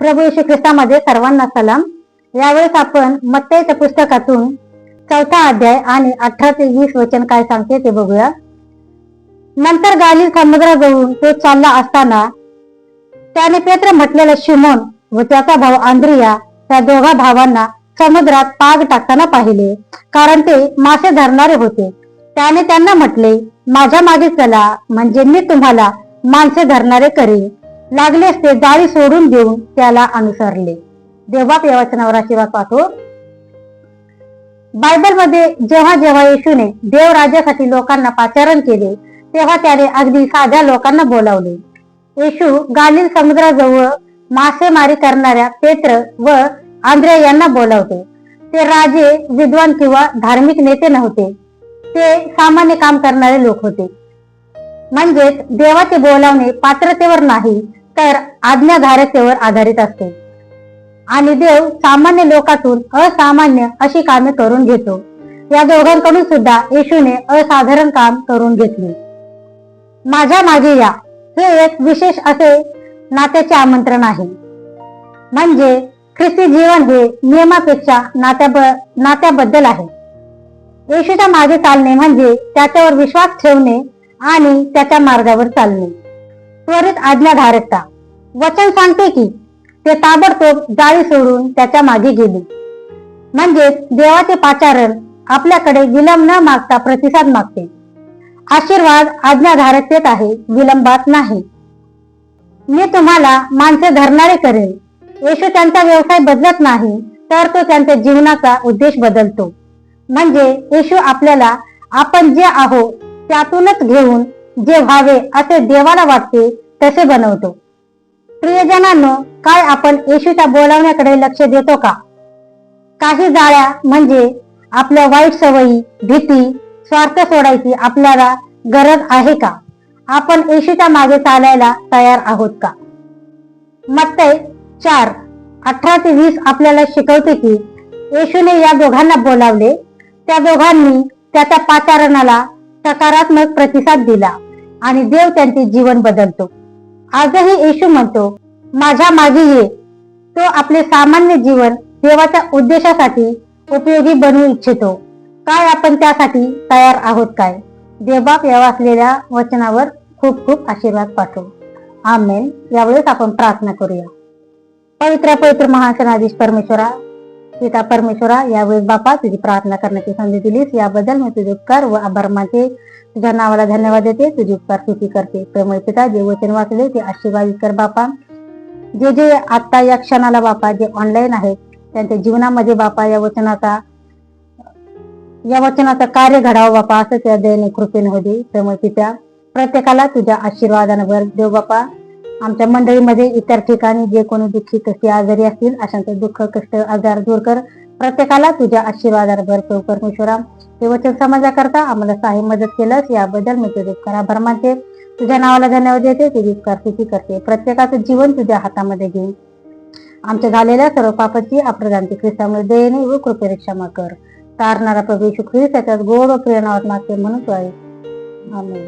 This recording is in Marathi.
प्रभू येशू ख्रिस्तामध्ये सर्वांना सलाम। यावेळेस आपण मत्तईच्या पुस्तकातून 4था अध्याय आणि 18 ते 20 वचन काय सांगते ते बघूया। नंतर गालिल समुद्राजवळून तो चालला असताना त्याने पेत्र म्हटलेला शिमोन व त्याचा भाऊ आंद्रिया त्या दोघा भावांना समुद्रात पाग टाकताना पाहिले, कारण ते मासे धरणारे होते। त्याने त्यांना म्हटले, माझ्या मागे चला, म्हणजे मी तुम्हाला माणसे धरणारे करीन। लागलेच ते जाळी सोडून देऊन त्याला अनुसरले। देवबाप या वचनावर आशीर्वाद पाठवो। बायबलमध्ये जेव्हा जेव्हा येशूने देव राज्यासाठी लोकांना पाचारण केले, तेव्हा त्याने अगदी साध्या लोकांना बोलावले। येशू गालिल समुद्राजवळ मासेमारी करणाऱ्या पेत्र व आंद्रिया यांना बोलावते। ते राजे, विद्वान किंवा धार्मिक नेते नव्हते, ते सामान्य काम करणारे लोक होते। म्हणजेच देवाचे बोलावणे पात्रतेवर नाही तर आज्ञाधारकतेवर आधारित असते, आणि देव सामान्य लोकातून असामान्य अशी कामे करून घेतो। या दोघांकडून सुद्धा येशूने असाधारण काम करून घेतले। माझ्या मागे या हे एक विशेष असे नात्याचे आमंत्रण आहे। म्हणजे ख्रिस्ती जीवन हे नियमापेक्षा नात्याबद्दल आहे। येशूच्या मागे चालणे म्हणजे त्याच्यावर विश्वास ठेवणे आणि त्याच्या मार्गावर चालणे। त्वरित आज्ञाधारकता। वचन सांगते की ते ताबडतोब जाळी सोडून त्याच्या मागे गेले। म्हणजे देवाचे पाचारण आपल्याकडे विलंब न मागता प्रतिसाद मागते। आशीर्वाद आज्ञाधारकतेत आहे, विलंबात नाही। मी तुम्हाला माणसे धरणारे करेन। येशू त्यांचा व्यवसाय बदलत नाही, तर तो त्यांच्या जीवनाचा उद्देश बदलतो। म्हणजे येशू आपल्याला आपण जे आहोत त्यातूनच घेऊन जे व्हावे असे देवाला वाटते तसे बनवतो। प्रियजनांनो, काय आपण येशूच्या बोलावण्याकडे लक्ष देतो का? काही जाळ्या म्हणजे आपल्या वाईट सवयी, भीती, स्वार्थ सोडायची आपल्याला गरज आहे का? आपण येशूच्या मागे चालायला तयार आहोत का? मत्तई 4:18 ते 20 आपल्याला शिकवते की येशूने या दोघांना बोलावले। त्या दोघांनी त्याच्या पाचारणाला सकारात्मक प्रतिसाद दिला आणि देव त्यांचे जीवन बदलतो। आजही येशू म्हणतो, माझ्या मागे ये। तो आपले सामान्य जीवन देवाच्या उद्देशासाठी उपयोगी बनवू इच्छितो। काय आपण त्यासाठी तयार आहोत काय? देवबाप या वाचलेल्या वचनावर खूप खूप आशीर्वाद पाठवो। आमेन। यावेळेस आपण प्रार्थना करूया। पवित्र महासनाधीश परमेश्वरा, पिता परमेश्वरा, यावेळेस बापा तुझी प्रार्थना करण्याची संधी दिलीस, याबद्दल मी तुझे उपकार व आभार मानते। तुझ्या नावाला धन्यवाद देते, तुझी उपकार स्तुती करते। प्रेमळ पिता, जे वचन वाचले ते आशीर्वादित कर बापा। जे जे आता या क्षणाला बापा जे ऑनलाईन आहेत त्यांच्या जीवनामध्ये बापा या वचनाचा कार्य घडावं बापा, असं त्या दयेने कृपेने हो दे। प्रेमळ पिता, प्रत्येकाला तुझ्या आशीर्वादाने भर देव बापा। आमच्या मंडळीमध्ये इतर ठिकाणी जे कोणी दुःखी कष्टी आजारी असतील, अशांचं दुःख कष्ट आजार दूर कर। प्रत्येकाला तुझ्या आशीर्वादाने भर देव परमेश्वरा। हे वचन समाजाकरता आम्हाला सहाय्य मदत केलंस, याबद्दल मी तुझे उपकार आभार मानते। तुझ्या नावाला धन्यवाद देते, तुझी उपकार स्तुती करते। प्रत्येकाचं जीवन तुझ्या हातामध्ये घेऊन आमच्या झालेल्या सर्व पापाची अप्रदानती ख्रिस्तामुळे दयेने व कृपेने क्षमा कर। तारणारा प्रभू येशू ख्रिस्त त्याच्यात गोड व प्रिय नावात मागते म्हणून तू आहे। आमेन।